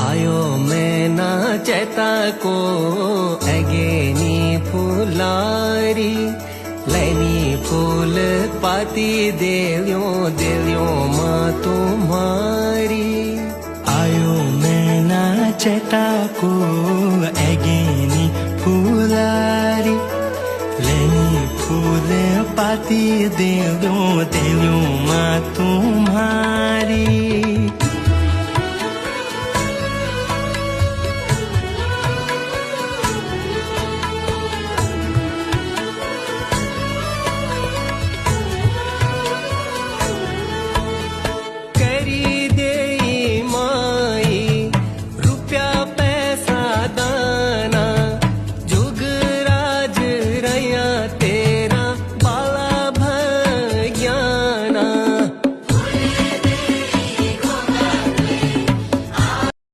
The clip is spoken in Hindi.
आयो मैं नाचता को अगेनी फुलारी लैनी फूल पाती देव्यों माँ तुम्हारी। आयो मैं नाचता को अगेनी फुलारी लैनी फूल पाती देव्यों माँ तुम्हारी।